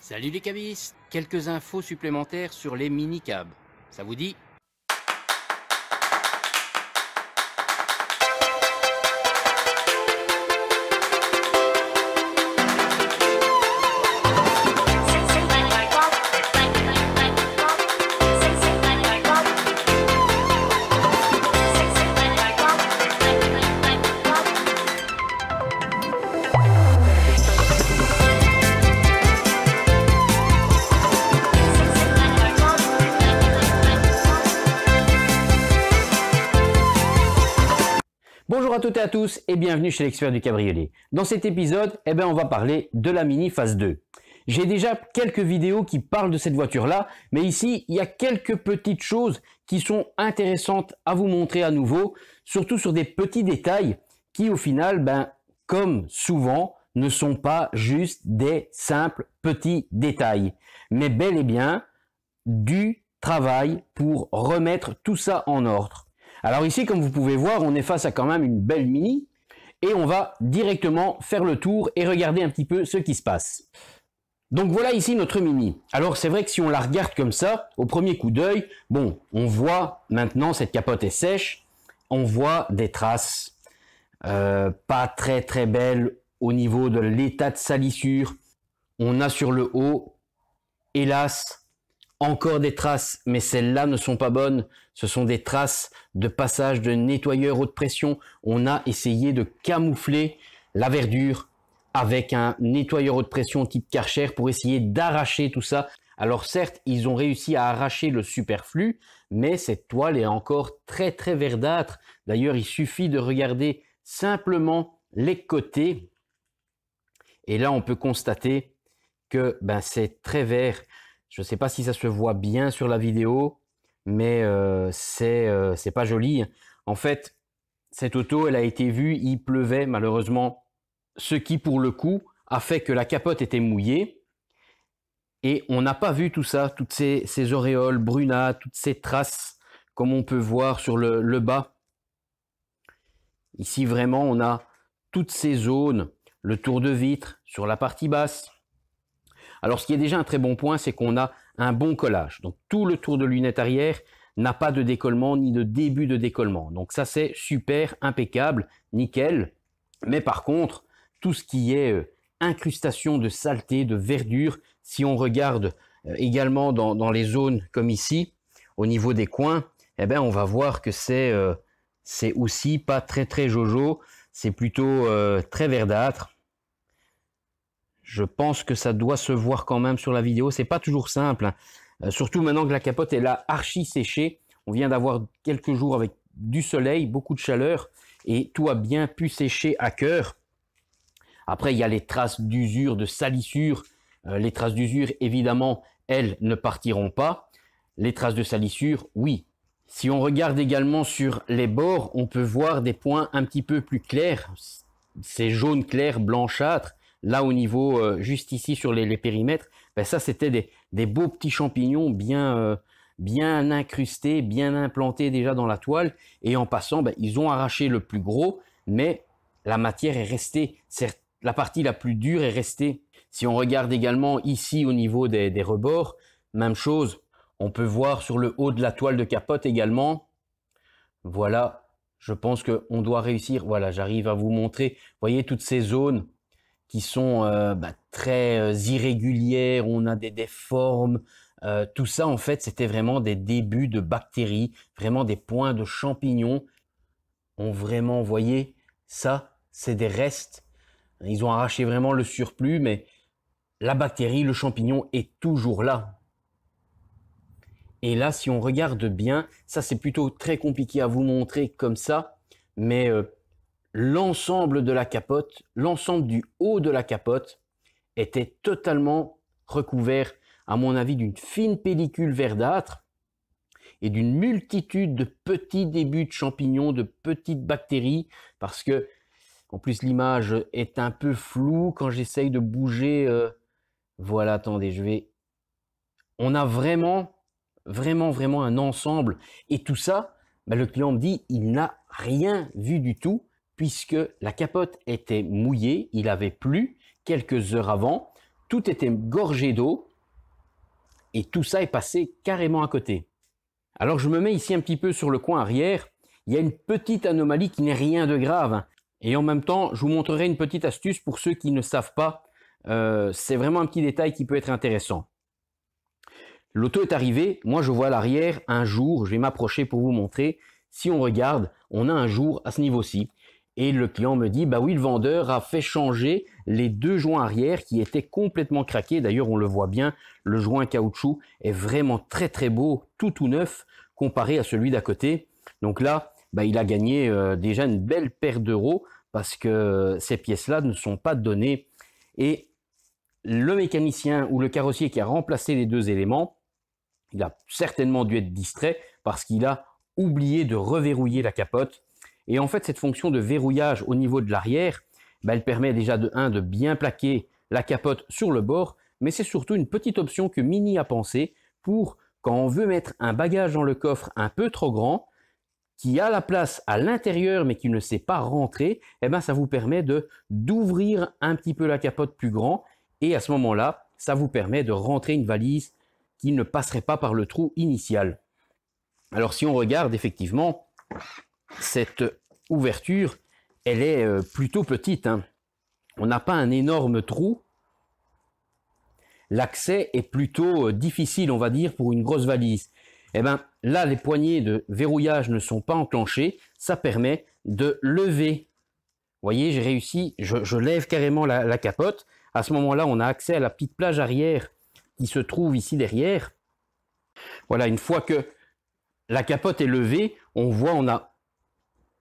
Salut les cabistes, quelques infos supplémentaires sur les mini-cabs. Ça vous dit? Bonjour à toutes et à tous et bienvenue chez l'expert du cabriolet. Dans cet épisode, on va parler de la Mini Phase 2. J'ai déjà quelques vidéos qui parlent de cette voiture-là, mais ici, il y a quelques petites choses qui sont intéressantes à vous montrer à nouveau, surtout sur des petits détails qui, au final, comme souvent, ne sont pas juste des simples petits détails, mais bel et bien du travail pour remettre tout ça en ordre. Alors ici, comme vous pouvez voir, on est face à quand même une belle Mini et on va directement faire le tour et regarder un petit peu ce qui se passe. Donc voilà ici notre Mini. Alors c'est vrai que si on la regarde comme ça, au premier coup d'œil, bon, on voit maintenant cette capote est sèche, on voit des traces pas très belles au niveau de l'état de salissure. On a sur le haut, hélas, encore des traces, mais celles-là ne sont pas bonnes. Ce sont des traces de passage de nettoyeur haute pression. On a essayé de camoufler la verdure avec un nettoyeur haute pression type Karcher pour essayer d'arracher tout ça. Alors certes, ils ont réussi à arracher le superflu, mais cette toile est encore très verdâtre. D'ailleurs, il suffit de regarder simplement les côtés. Et là, on peut constater que c'est très vert. Je ne sais pas si ça se voit bien sur la vidéo, mais c'est pas joli. En fait, cette auto, elle a été vue, il pleuvait malheureusement, ce qui pour le coup a fait que la capote était mouillée. Et on n'a pas vu tout ça, toutes ces auréoles brunâtres, toutes ces traces, comme on peut voir sur le bas. Ici vraiment, on a toutes ces zones, le tour de vitre sur la partie basse. Alors, ce qui est déjà un très bon point, c'est qu'on a un bon collage. Donc, tout le tour de lunette arrière n'a pas de décollement ni de début de décollement. Donc, ça, c'est super, impeccable, nickel. Mais par contre, tout ce qui est incrustation de saleté, de verdure, si on regarde également dans les zones comme ici, au niveau des coins, on va voir que c'est aussi pas très jojo. C'est plutôt très verdâtre. Je pense que ça doit se voir quand même sur la vidéo. C'est pas toujours simple, hein. Surtout maintenant que la capote est là archi séchée. On vient d'avoir quelques jours avec du soleil, beaucoup de chaleur et tout a bien pu sécher à cœur. Après, il y a les traces d'usure, de salissure. Les traces d'usure, évidemment, elles ne partiront pas. Les traces de salissure, oui. Si on regarde également sur les bords, on peut voir des points un petit peu plus clairs. C'est jaune clair, blanchâtre. Là, au niveau, juste ici sur les périmètres, ça, c'était des beaux petits champignons bien incrustés, bien implantés déjà dans la toile. Et en passant, ils ont arraché le plus gros, mais la matière est restée. La partie la plus dure est restée. Si on regarde également ici au niveau des rebords, même chose. On peut voir sur le haut de la toile de capote également. Voilà, je pense qu'on doit réussir. Voilà, j'arrive à vous montrer. Vous voyez toutes ces zones qui sont très irrégulières, on a des déformes. Tout ça, en fait, c'était vraiment des débuts de bactéries, vraiment des points de champignons. Vous voyez, ça, c'est des restes. Ils ont arraché vraiment le surplus, mais la bactérie, le champignon est toujours là. Et là, si on regarde bien, ça, c'est plutôt très compliqué à vous montrer comme ça, mais l'ensemble de la capote, l'ensemble du haut de la capote était totalement recouvert, à mon avis, d'une fine pellicule verdâtre et d'une multitude de petits débuts de champignons, de petites bactéries, parce que, en plus, l'image est un peu floue quand j'essaye de bouger. Voilà, attendez, on a vraiment un ensemble. Et tout ça, le client me dit, il n'a rien vu du tout, puisque la capote était mouillée, il avait plu quelques heures avant. tout était gorgé d'eau et tout ça est passé carrément à côté. Alors je me mets ici un petit peu sur le coin arrière. Il y a une petite anomalie qui n'est rien de grave, hein. Et en même temps, je vous montrerai une petite astuce pour ceux qui ne savent pas. C'est vraiment un petit détail qui peut être intéressant. L'auto est arrivée, moi je vois à l'arrière un jour, je vais m'approcher pour vous montrer. Si on regarde, on a un jour à ce niveau-ci. Et le client me dit, bah oui, le vendeur a fait changer les deux joints arrière qui étaient complètement craqués. D'ailleurs, on le voit bien, le joint caoutchouc est vraiment très très beau, tout neuf, comparé à celui d'à côté. Donc là, bah, il a gagné déjà une belle paire d'euros parce que ces pièces-là ne sont pas données. Et le mécanicien ou le carrossier qui a remplacé les deux éléments, il a certainement dû être distrait parce qu'il a oublié de reverrouiller la capote. Et en fait, cette fonction de verrouillage au niveau de l'arrière, bah, elle permet déjà de bien plaquer la capote sur le bord, mais c'est surtout une petite option que Mini a pensé pour quand on veut mettre un bagage dans le coffre un peu trop grand, qui a la place à l'intérieur mais qui ne sait pas rentrer, eh ben, ça vous permet d'ouvrir un petit peu la capote plus grand et à ce moment-là, ça vous permet de rentrer une valise qui ne passerait pas par le trou initial. Alors si on regarde effectivement, cette ouverture, elle est plutôt petite, hein. On n'a pas un énorme trou. L'accès est plutôt difficile, on va dire, pour une grosse valise. Eh bien, là, les poignées de verrouillage ne sont pas enclenchées. Ça permet de lever. Vous voyez, j'ai réussi, je lève carrément la capote. À ce moment-là, on a accès à la petite plage arrière qui se trouve ici derrière. Voilà, une fois que la capote est levée, on voit,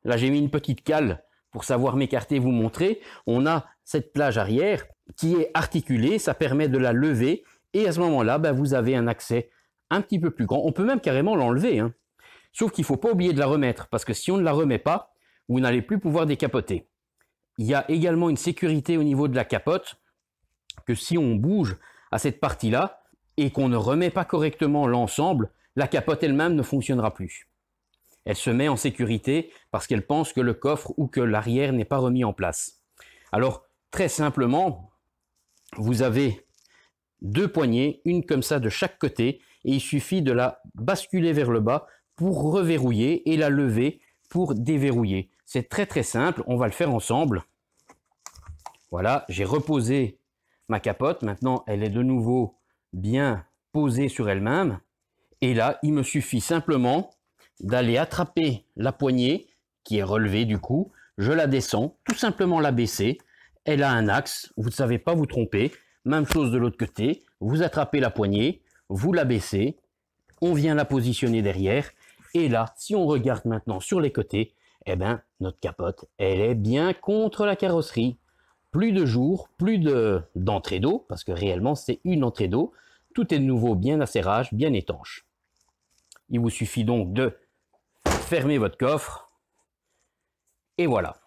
là j'ai mis une petite cale pour savoir m'écarter, vous montrer. On a cette plage arrière qui est articulée, ça permet de la lever. Et à ce moment-là, ben, vous avez un accès un petit peu plus grand. On peut même carrément l'enlever, hein. Sauf qu'il ne faut pas oublier de la remettre, parce que si on ne la remet pas, vous n'allez plus pouvoir décapoter. Il y a également une sécurité au niveau de la capote, que si on bouge à cette partie-là, et qu'on ne remet pas correctement l'ensemble, la capote elle-même ne fonctionnera plus. Elle se met en sécurité parce qu'elle pense que le coffre ou que l'arrière n'est pas remis en place. Alors, très simplement, vous avez deux poignées, une comme ça de chaque côté, et il suffit de la basculer vers le bas pour reverrouiller et la lever pour déverrouiller. C'est très très simple, on va le faire ensemble. Voilà, j'ai reposé ma capote, maintenant elle est de nouveau bien posée sur elle-même. Et là, il me suffit simplement d'aller attraper la poignée qui est relevée du coup. Je la descends, tout simplement la baisser. Elle a un axe, vous ne savez pas vous tromper. Même chose de l'autre côté, vous attrapez la poignée, vous la baissez, on vient la positionner derrière. Et là, si on regarde maintenant sur les côtés, eh ben, notre capote, elle est bien contre la carrosserie. Plus de jour, plus d'entrée d'eau, parce que réellement c'est une entrée d'eau. Tout est de nouveau bien asserrage, bien étanche. Il vous suffit donc de fermer votre coffre. Et voilà.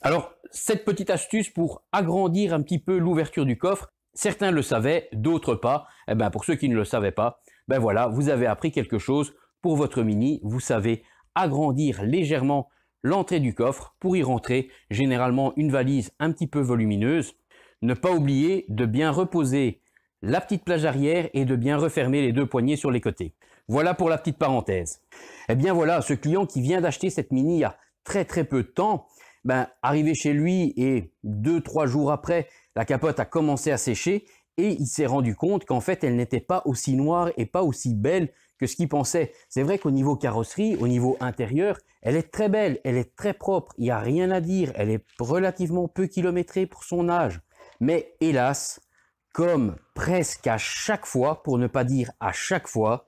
Alors, cette petite astuce pour agrandir un petit peu l'ouverture du coffre, certains le savaient, d'autres pas. Eh ben, pour ceux qui ne le savaient pas, ben voilà, vous avez appris quelque chose pour votre Mini. Vous savez agrandir légèrement l'entrée du coffre pour y rentrer généralement une valise un petit peu volumineuse. Ne pas oublier de bien reposer la petite plage arrière et de bien refermer les deux poignées sur les côtés. Voilà pour la petite parenthèse. Eh bien voilà, ce client qui vient d'acheter cette Mini il y a très peu de temps, ben, arrivé chez lui et 2-3 jours après, la capote a commencé à sécher et il s'est rendu compte qu'en fait elle n'était pas aussi noire et pas aussi belle que ce qu'il pensait. C'est vrai qu'au niveau carrosserie, au niveau intérieur, elle est très belle, elle est très propre, il n'y a rien à dire, elle est relativement peu kilométrée pour son âge. Mais hélas, comme presque à chaque fois, pour ne pas dire à chaque fois,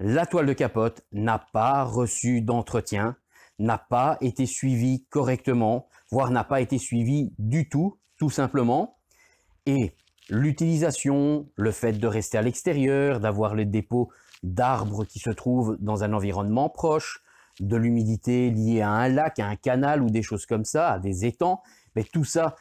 la toile de capote n'a pas reçu d'entretien, n'a pas été suivie correctement, voire n'a pas été suivie du tout simplement. Et l'utilisation, le fait de rester à l'extérieur, d'avoir les dépôts d'arbres qui se trouvent dans un environnement proche, de l'humidité liée à un lac, à un canal ou des choses comme ça, à des étangs, mais tout ça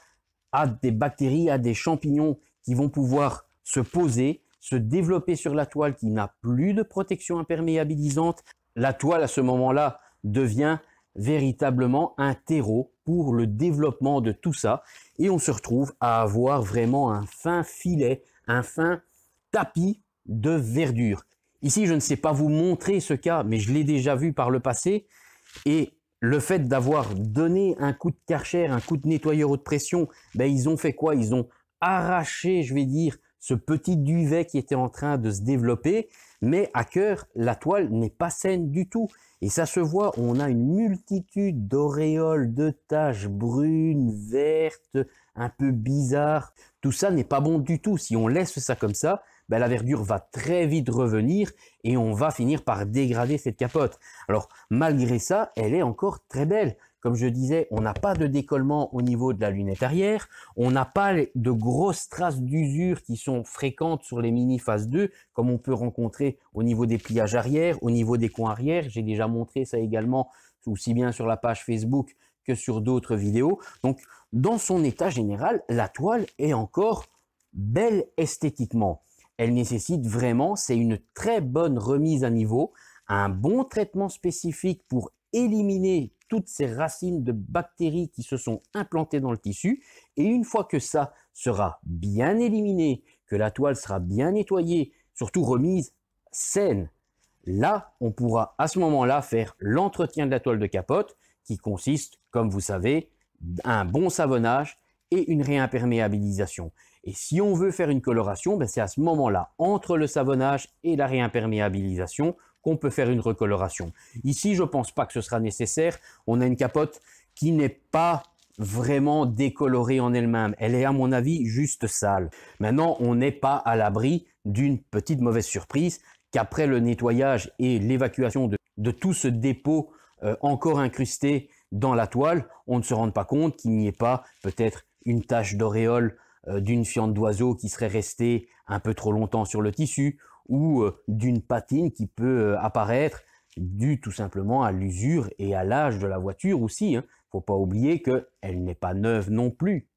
a des bactéries, a des champignons qui vont pouvoir se poser, se développer sur la toile qui n'a plus de protection imperméabilisante. La toile à ce moment-là devient véritablement un terreau pour le développement de tout ça. Et on se retrouve à avoir vraiment un fin filet, un fin tapis de verdure. Ici, je ne sais pas vous montrer ce cas, mais je l'ai déjà vu par le passé. Et le fait d'avoir donné un coup de Karcher, un coup de nettoyeur haute pression, ben ils ont fait quoi? Ils ont arraché, je vais dire, ce petit duvet qui était en train de se développer, mais à cœur, la toile n'est pas saine du tout. Et ça se voit, on a une multitude d'auréoles, de taches brunes, vertes, un peu bizarres. Tout ça n'est pas bon du tout. Si on laisse ça comme ça, ben la verdure va très vite revenir et on va finir par dégrader cette capote. Alors malgré ça, elle est encore très belle. Comme je disais, on n'a pas de décollement au niveau de la lunette arrière, on n'a pas de grosses traces d'usure qui sont fréquentes sur les Mini Phase 2, comme on peut rencontrer au niveau des pliages arrière, au niveau des coins arrière. J'ai déjà montré ça également, aussi bien sur la page Facebook que sur d'autres vidéos. Donc, dans son état général, la toile est encore belle esthétiquement. Elle nécessite vraiment, c'est une très bonne remise à niveau, un bon traitement spécifique pour éliminer toutes ces racines de bactéries qui se sont implantées dans le tissu. Et une fois que ça sera bien éliminé, que la toile sera bien nettoyée, surtout remise saine, là, on pourra à ce moment-là faire l'entretien de la toile de capote qui consiste, comme vous savez, un bon savonnage et une réimperméabilisation. Et si on veut faire une coloration, ben c'est à ce moment-là, entre le savonnage et la réimperméabilisation, qu'on peut faire une recoloration. Ici, je ne pense pas que ce sera nécessaire. On a une capote qui n'est pas vraiment décolorée en elle-même. Elle est, à mon avis, juste sale. Maintenant, on n'est pas à l'abri d'une petite mauvaise surprise qu'après le nettoyage et l'évacuation de tout ce dépôt encore incrusté dans la toile, on ne se rende pas compte qu'il n'y ait pas peut-être une tache d'auréole d'une fiente d'oiseau qui serait restée un peu trop longtemps sur le tissu, ou d'une patine qui peut apparaître due tout simplement à l'usure et à l'âge de la voiture aussi. Il ne faut pas oublier qu'elle n'est pas neuve non plus.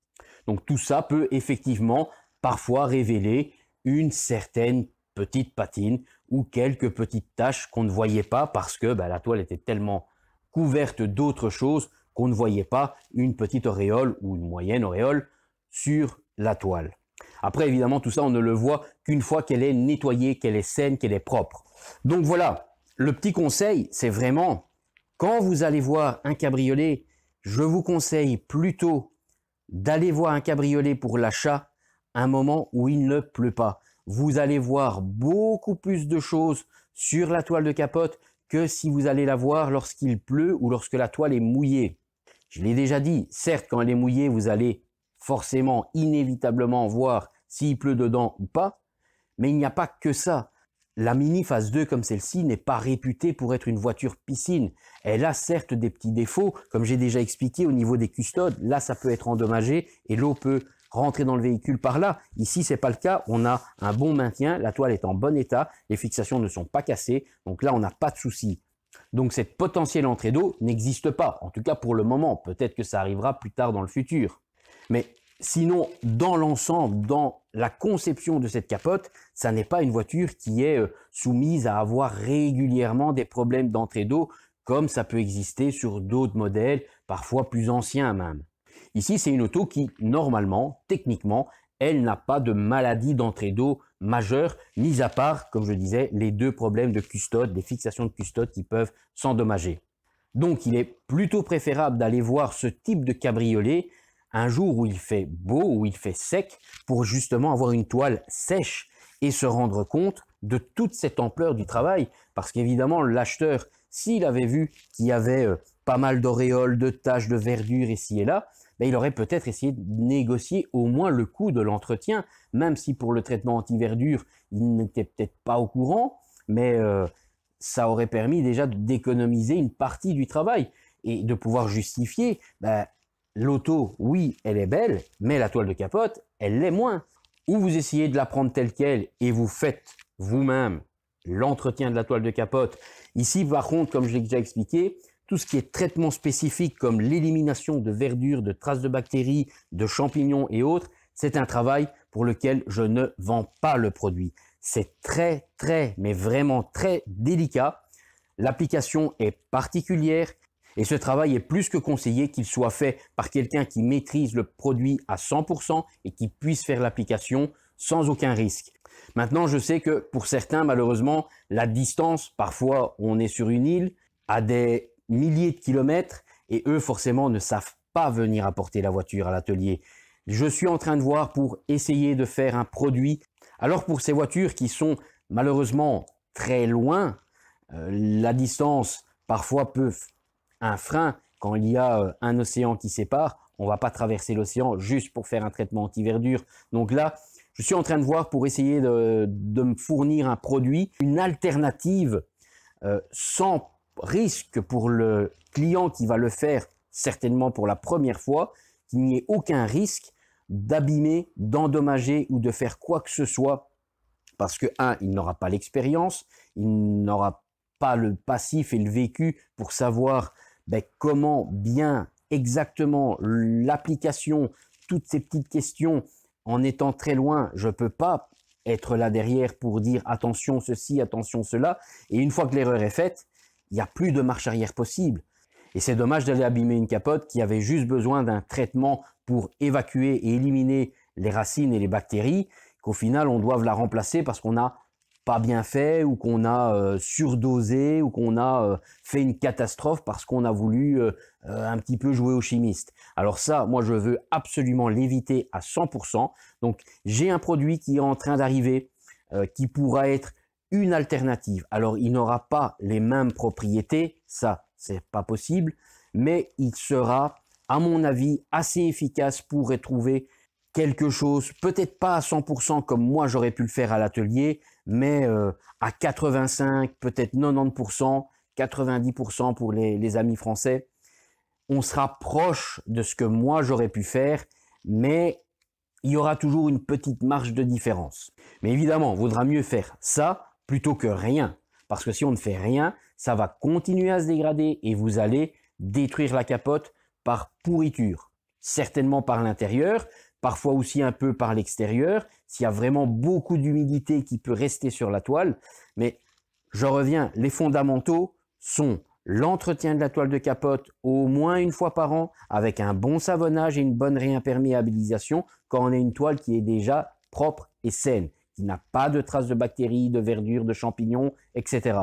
Donc tout ça peut effectivement parfois révéler une certaine petite patine ou quelques petites taches qu'on ne voyait pas parce que la toile était tellement couverte d'autres choses qu'on ne voyait pas une petite auréole ou une moyenne auréole sur la toile. Après, évidemment, tout ça, on ne le voit qu'une fois qu'elle est nettoyée, qu'elle est saine, qu'elle est propre. Donc voilà, le petit conseil, c'est vraiment, quand vous allez voir un cabriolet, je vous conseille plutôt d'aller voir un cabriolet pour l'achat à un moment où il ne pleut pas. Vous allez voir beaucoup plus de choses sur la toile de capote que si vous allez la voir lorsqu'il pleut ou lorsque la toile est mouillée. Je l'ai déjà dit, certes, quand elle est mouillée, vous allez forcément, inévitablement voir s'il pleut dedans ou pas, mais il n'y a pas que ça. La Mini Phase 2 comme celle-ci n'est pas réputée pour être une voiture piscine. Elle a certes des petits défauts, comme j'ai déjà expliqué au niveau des custodes, là ça peut être endommagé et l'eau peut rentrer dans le véhicule par là. Ici c'est pas le cas, on a un bon maintien, la toile est en bon état, les fixations ne sont pas cassées, donc là on n'a pas de souci. Donc cette potentielle entrée d'eau n'existe pas, en tout cas pour le moment, peut-être que ça arrivera plus tard dans le futur. Mais sinon, dans l'ensemble, dans la conception de cette capote, ça n'est pas une voiture qui est soumise à avoir régulièrement des problèmes d'entrée d'eau, comme ça peut exister sur d'autres modèles, parfois plus anciens même. Ici, c'est une auto qui, normalement, techniquement, elle n'a pas de maladie d'entrée d'eau majeure, mis à part, comme je disais, les deux problèmes de custode, des fixations de custode qui peuvent s'endommager. Donc, il est plutôt préférable d'aller voir ce type de cabriolet un jour où il fait beau, où il fait sec, pour justement avoir une toile sèche et se rendre compte de toute cette ampleur du travail. Parce qu'évidemment, l'acheteur, s'il avait vu qu'il y avait pas mal d'auréoles, de taches, de verdure ici et là, il aurait peut-être essayé de négocier au moins le coût de l'entretien, même si pour le traitement anti-verdure, il n'était peut-être pas au courant, mais ça aurait permis déjà d'économiser une partie du travail et de pouvoir justifier l'auto, oui, elle est belle, mais la toile de capote, elle l'est moins. Ou vous essayez de la prendre telle qu'elle et vous faites vous-même l'entretien de la toile de capote. Ici, par contre, comme je l'ai déjà expliqué, tout ce qui est traitement spécifique comme l'élimination de verdure, de traces de bactéries, de champignons et autres, c'est un travail pour lequel je ne vends pas le produit. C'est très, mais vraiment très délicat. L'application est particulière. Et ce travail est plus que conseillé qu'il soit fait par quelqu'un qui maîtrise le produit à 100% et qui puisse faire l'application sans aucun risque. Maintenant, je sais que pour certains, malheureusement, la distance, parfois on est sur une île à des milliers de kilomètres et eux, forcément, ne savent pas venir apporter la voiture à l'atelier. Je suis en train de voir pour essayer de faire un produit. Alors pour ces voitures qui sont malheureusement très loin, la distance parfois peut un frein quand il y a un océan qui sépare. On ne va pas traverser l'océan juste pour faire un traitement anti-verdure. Donc là, je suis en train de voir pour essayer de me fournir un produit, une alternative sans risque pour le client qui va le faire certainement pour la première fois, qu'il n'y ait aucun risque d'abîmer, d'endommager ou de faire quoi que ce soit parce que, il n'aura pas l'expérience, il n'aura pas le passif et le vécu pour savoir comment bien exactement l'application, toutes ces petites questions, en étant très loin, je ne peux pas être là derrière pour dire attention ceci, attention cela. Et une fois que l'erreur est faite, il n'y a plus de marche arrière possible. Et c'est dommage d'aller abîmer une capote qui avait juste besoin d'un traitement pour évacuer et éliminer les racines et les bactéries, qu'au final on doive la remplacer parce qu'on n'a pas bien fait ou qu'on a surdosé ou qu'on a fait une catastrophe parce qu'on a voulu un petit peu jouer au chimiste. Alors ça, moi je veux absolument l'éviter à 100%. Donc j'ai un produit qui est en train d'arriver qui pourra être une alternative. Alors il n'aura pas les mêmes propriétés, ça c'est pas possible, mais il sera à mon avis assez efficace pour retrouver quelque chose, peut-être pas à 100% comme moi j'aurais pu le faire à l'atelier, mais à 85, peut-être 90%, 90% pour les amis français. On sera proche de ce que moi j'aurais pu faire, mais il y aura toujours une petite marge de différence. Mais évidemment, il vaudra mieux faire ça plutôt que rien, parce que si on ne fait rien, ça va continuer à se dégrader et vous allez détruire la capote par pourriture, certainement par l'intérieur, parfois aussi un peu par l'extérieur, s'il y a vraiment beaucoup d'humidité qui peut rester sur la toile. Mais je reviens, les fondamentaux sont l'entretien de la toile de capote au moins une fois par an avec un bon savonnage et une bonne réimperméabilisation quand on a une toile qui est déjà propre et saine, qui n'a pas de traces de bactéries, de verdure, de champignons, etc.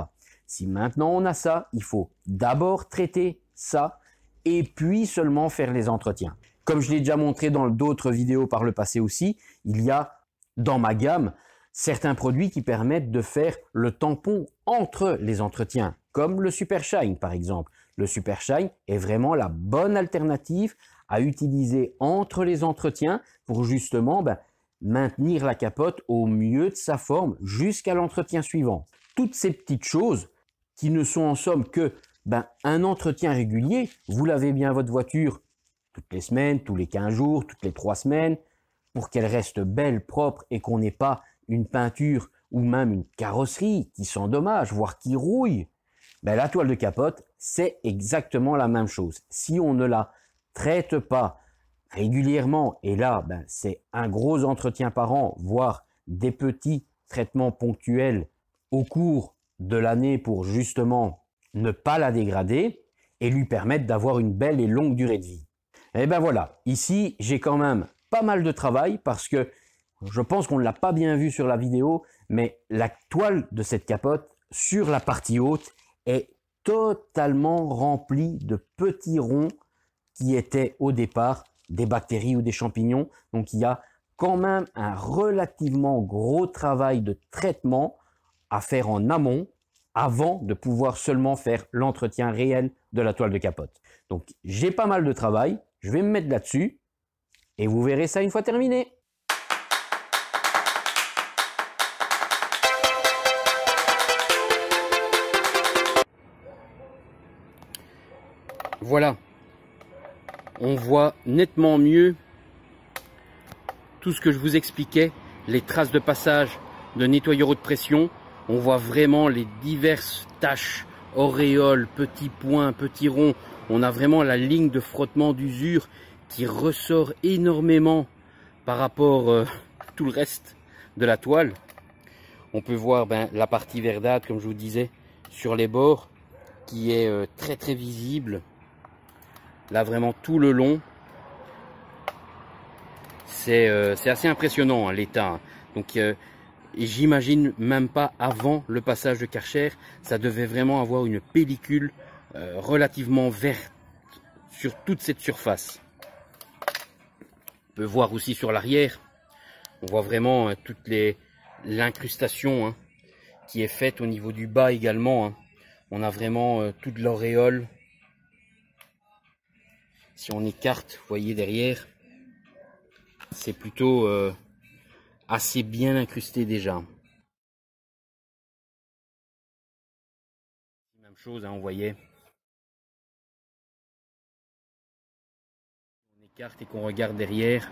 Si maintenant on a ça, il faut d'abord traiter ça et puis seulement faire les entretiens. Comme je l'ai déjà montré dans d'autres vidéos par le passé aussi, il y a dans ma gamme certains produits qui permettent de faire le tampon entre les entretiens, comme le Super Shine par exemple. Le Super Shine est vraiment la bonne alternative à utiliser entre les entretiens pour justement maintenir la capote au mieux de sa forme jusqu'à l'entretien suivant. Toutes ces petites choses qui ne sont en somme que un entretien régulier, vous lavez bien votre voiture toutes les semaines, tous les 15 jours, toutes les 3 semaines, pour qu'elle reste belle, propre et qu'on n'ait pas une peinture ou même une carrosserie qui s'endommage, voire qui rouille. La toile de capote, c'est exactement la même chose. Si on ne la traite pas régulièrement, et là, c'est un gros entretien par an, voire des petits traitements ponctuels au cours de l'année pour justement ne pas la dégrader et lui permettre d'avoir une belle et longue durée de vie. Et voilà, ici j'ai quand même pas mal de travail parce que je pense qu'on ne l'a pas bien vu sur la vidéo, mais la toile de cette capote sur la partie haute est totalement remplie de petits ronds qui étaient au départ des bactéries ou des champignons. Donc il y a quand même un relativement gros travail de traitement à faire en amont avant de pouvoir seulement faire l'entretien réel de la toile de capote. Donc j'ai pas mal de travail, je vais me mettre là-dessus et vous verrez ça une fois terminé. Voilà, on voit nettement mieux tout ce que je vous expliquais, les traces de passage de nettoyeur haute pression. On voit vraiment les diverses taches, auréoles, petits points, petits ronds. On a vraiment la ligne de frottement d'usure qui ressort énormément par rapport à tout le reste de la toile. On peut voir la partie verdâtre, comme je vous disais, sur les bords, qui est très visible. Là, vraiment tout le long, c'est assez impressionnant, hein, l'état. Hein. Donc, et j'imagine même pas avant le passage de Karcher, ça devait vraiment avoir une pellicule relativement verte sur toute cette surface. On peut voir aussi sur l'arrière, on voit vraiment toute l'incrustation, hein, qui est faite au niveau du bas également. Hein. On a vraiment toute l'auréole. Si on écarte, vous voyez derrière, c'est plutôt assez bien incrusté déjà. Même chose, hein, on voyait. On écarte et qu'on regarde derrière,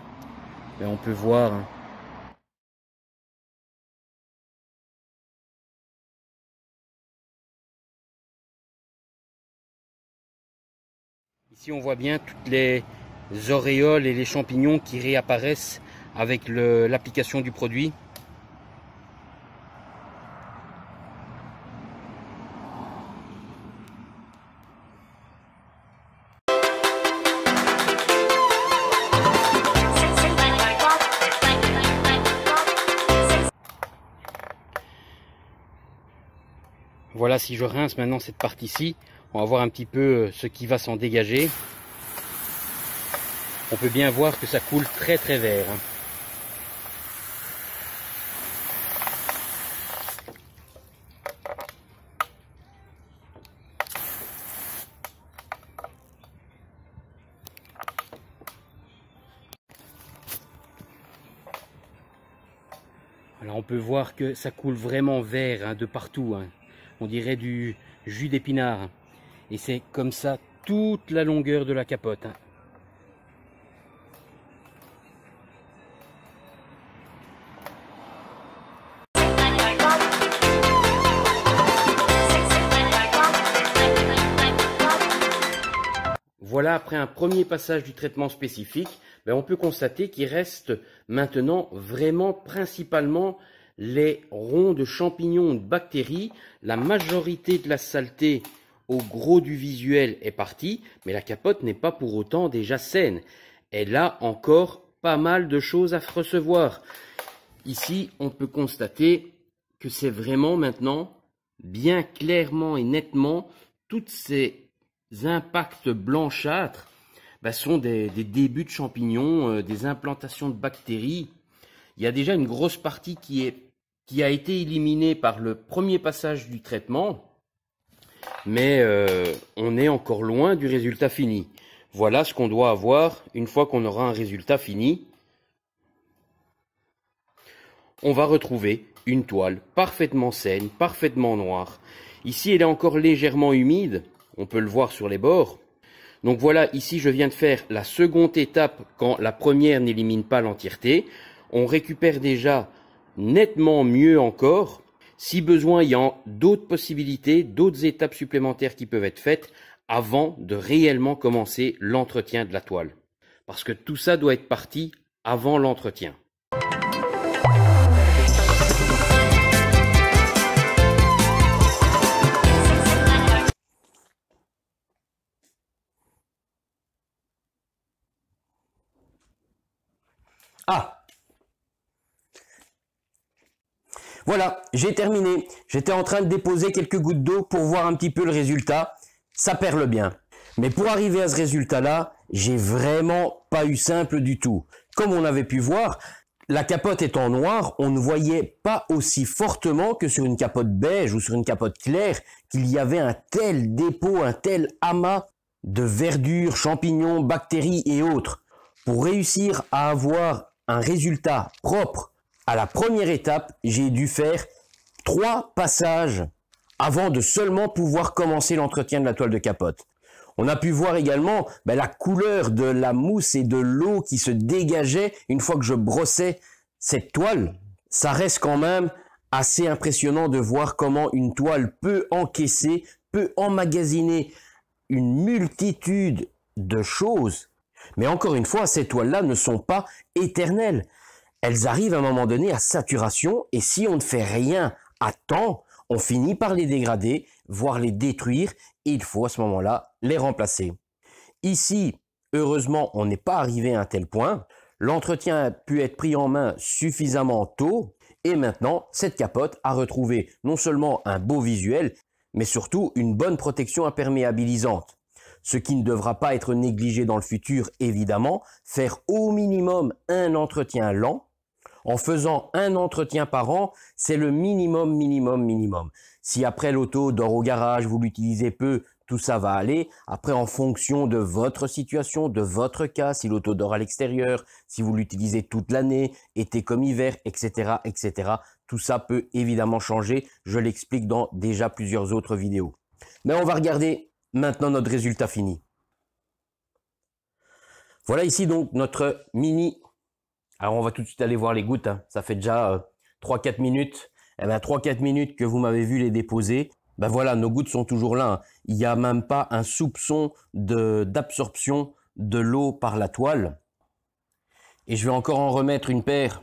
ben on peut voir. Hein. Ici, on voit bien toutes les auréoles et les champignons qui réapparaissent avec l'application du produit. Voilà, si je rince maintenant cette partie-ci, on va voir un petit peu ce qui va s'en dégager. On peut bien voir que ça coule très très vert. Hein. Alors on peut voir que ça coule vraiment vert, hein, de partout. Hein. On dirait du jus d'épinard. Et c'est comme ça toute la longueur de la capote. Hein. Voilà, après un premier passage du traitement spécifique, ben on peut constater qu'il reste maintenant vraiment principalement les ronds de champignons ou de bactéries. La majorité de la saleté au gros du visuel est partie, mais la capote n'est pas pour autant déjà saine. Elle a encore pas mal de choses à recevoir. Ici, on peut constater que c'est vraiment maintenant bien clairement et nettement toutes ces impacts blanchâtres sont des débuts de champignons, des implantations de bactéries. Il y a déjà une grosse partie qui a été éliminée par le premier passage du traitement, mais on est encore loin du résultat fini. Voilà ce qu'on doit avoir une fois qu'on aura un résultat fini. On va retrouver une toile parfaitement saine, parfaitement noire. Ici, elle est encore légèrement humide. On peut le voir sur les bords. Donc voilà, ici je viens de faire la seconde étape quand la première n'élimine pas l'entièreté. On récupère déjà nettement mieux encore. Si besoin, il y a d'autres possibilités, d'autres étapes supplémentaires qui peuvent être faites avant de réellement commencer l'entretien de la toile. Parce que tout ça doit être parti avant l'entretien. Ah! Voilà, j'ai terminé. J'étais en train de déposer quelques gouttes d'eau pour voir un petit peu le résultat. Ça perle bien. Mais pour arriver à ce résultat-là, j'ai vraiment pas eu simple du tout. Comme on avait pu voir, la capote étant noire, on ne voyait pas aussi fortement que sur une capote beige ou sur une capote claire qu'il y avait un tel dépôt, un tel amas de verdure, champignons, bactéries et autres. Pour réussir à avoir un résultat propre à la première étape, j'ai dû faire 3 passages avant de seulement pouvoir commencer l'entretien de la toile de capote. On a pu voir également la couleur de la mousse et de l'eau qui se dégageait une fois que je brossais cette toile. Ça reste quand même assez impressionnant de voir comment une toile peut encaisser, peut emmagasiner une multitude de choses. Mais encore une fois, ces toiles-là ne sont pas éternelles. Elles arrivent à un moment donné à saturation et si on ne fait rien à temps, on finit par les dégrader, voire les détruire et il faut à ce moment-là les remplacer. Ici, heureusement, on n'est pas arrivé à un tel point. L'entretien a pu être pris en main suffisamment tôt et maintenant, cette capote a retrouvé non seulement un beau visuel, mais surtout une bonne protection imperméabilisante. Ce qui ne devra pas être négligé dans le futur, évidemment, faire au minimum un entretien lent. En faisant un entretien par an, c'est le minimum. Si après l'auto dort au garage, vous l'utilisez peu, tout ça va aller. Après, en fonction de votre situation, de votre cas, si l'auto dort à l'extérieur, si vous l'utilisez toute l'année, été comme hiver, etc., tout ça peut évidemment changer. Je l'explique dans déjà plusieurs autres vidéos. Mais on va regarder maintenant notre résultat fini. Voilà ici donc notre mini. Alors on va tout de suite aller voir les gouttes. Ça fait déjà 3-4 minutes. Eh bien 3-4 minutes que vous m'avez vu les déposer. Ben voilà, nos gouttes sont toujours là. Il n'y a même pas un soupçon d'absorption de l'eau par la toile. Et je vais encore en remettre une paire.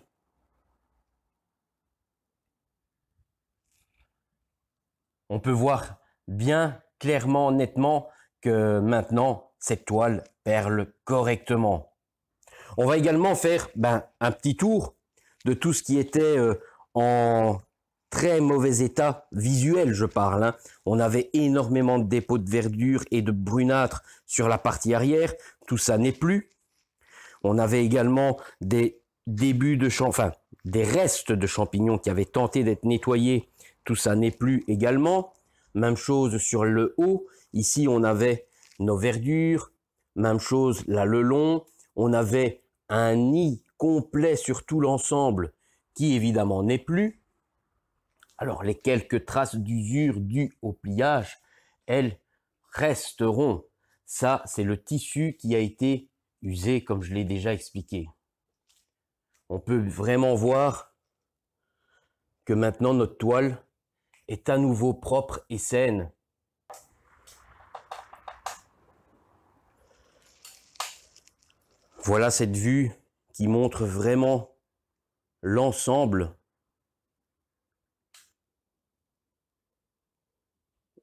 On peut voir bien clairement, nettement, que maintenant, cette toile perle correctement. On va également faire un petit tour de tout ce qui était en très mauvais état visuel, je parle. On avait énormément de dépôts de verdure et de brunâtre sur la partie arrière. Tout ça n'est plus. On avait également des débuts de des restes de champignons qui avaient tenté d'être nettoyés. Tout ça n'est plus également. Même chose sur le haut. Ici, on avait nos verdures. Même chose là le long. On avait un nid complet sur tout l'ensemble qui évidemment n'est plus. Alors les quelques traces d'usure dues au pliage, elles resteront. Ça, c'est le tissu qui a été usé comme je l'ai déjà expliqué. On peut vraiment voir que maintenant notre toile est à nouveau propre et saine. Voilà cette vue qui montre vraiment l'ensemble.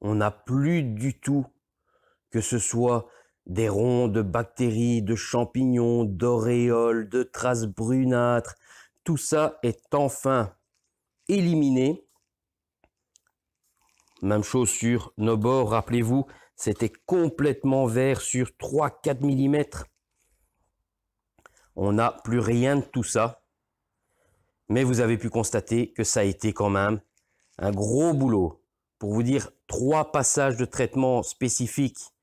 On n'a plus du tout, que ce soit des ronds de bactéries, de champignons, d'auréoles, de traces brunâtres. Tout ça est enfin éliminé. Même chose sur nos bords, rappelez-vous, c'était complètement vert sur 3-4 mm. On n'a plus rien de tout ça. Mais vous avez pu constater que ça a été quand même un gros boulot. Pour vous dire, 3 passages de traitement spécifiques,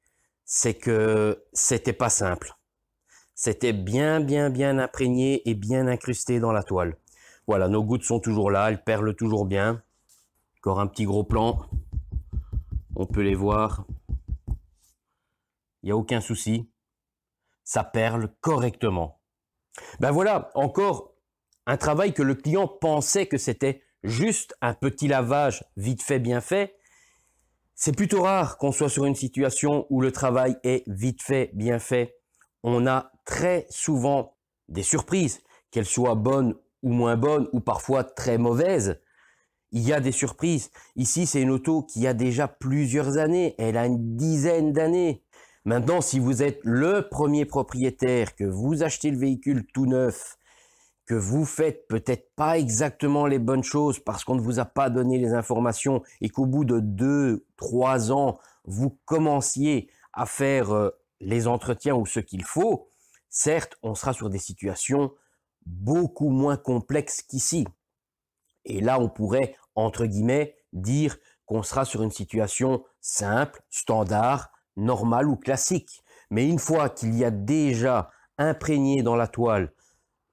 c'est que c'était pas simple. C'était bien imprégné et bien incrusté dans la toile. Voilà, nos gouttes sont toujours là, elles perlent toujours bien. Encore un petit gros plan. On peut les voir. Il n'y a aucun souci. Ça perle correctement. Ben voilà, encore un travail que le client pensait que c'était juste un petit lavage vite fait, bien fait. C'est plutôt rare qu'on soit sur une situation où le travail est vite fait, bien fait. On a très souvent des surprises, qu'elles soient bonnes ou moins bonnes, ou parfois très mauvaises. Il y a des surprises. Ici, c'est une auto qui a déjà plusieurs années. Elle a une dizaine d'années. Maintenant, si vous êtes le premier propriétaire, que vous achetez le véhicule tout neuf, que vous faites peut-être pas exactement les bonnes choses parce qu'on ne vous a pas donné les informations et qu'au bout de 2-3 ans, vous commenciez à faire les entretiens ou ce qu'il faut, certes, on sera sur des situations beaucoup moins complexes qu'ici. Et là, on pourrait, entre guillemets, dire qu'on sera sur une situation simple, standard, normale ou classique. Mais une fois qu'il y a déjà imprégné dans la toile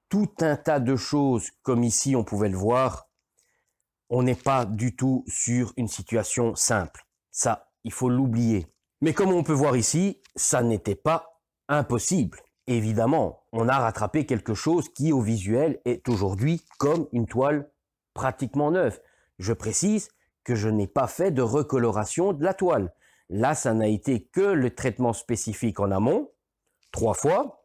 tout un tas de choses, comme ici on pouvait le voir, on n'est pas du tout sur une situation simple. Ça, il faut l'oublier. Mais comme on peut voir ici, ça n'était pas impossible. Évidemment, on a rattrapé quelque chose qui, au visuel, est aujourd'hui comme une toile pratiquement neuve. Je précise que je n'ai pas fait de recoloration de la toile. Là, ça n'a été que le traitement spécifique en amont, 3 fois,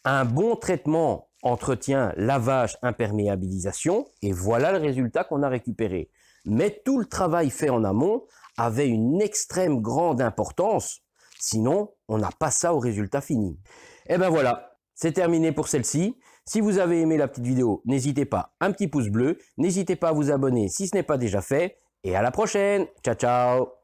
un bon traitement entretien, lavage, imperméabilisation, et voilà le résultat qu'on a récupéré. Mais tout le travail fait en amont avait une extrême grande importance, Sinon, on n'a pas ça au résultat fini. Et ben voilà, c'est terminé pour celle-ci. Si vous avez aimé la petite vidéo, n'hésitez pas, un petit pouce bleu. N'hésitez pas à vous abonner si ce n'est pas déjà fait. Et à la prochaine. Ciao, ciao.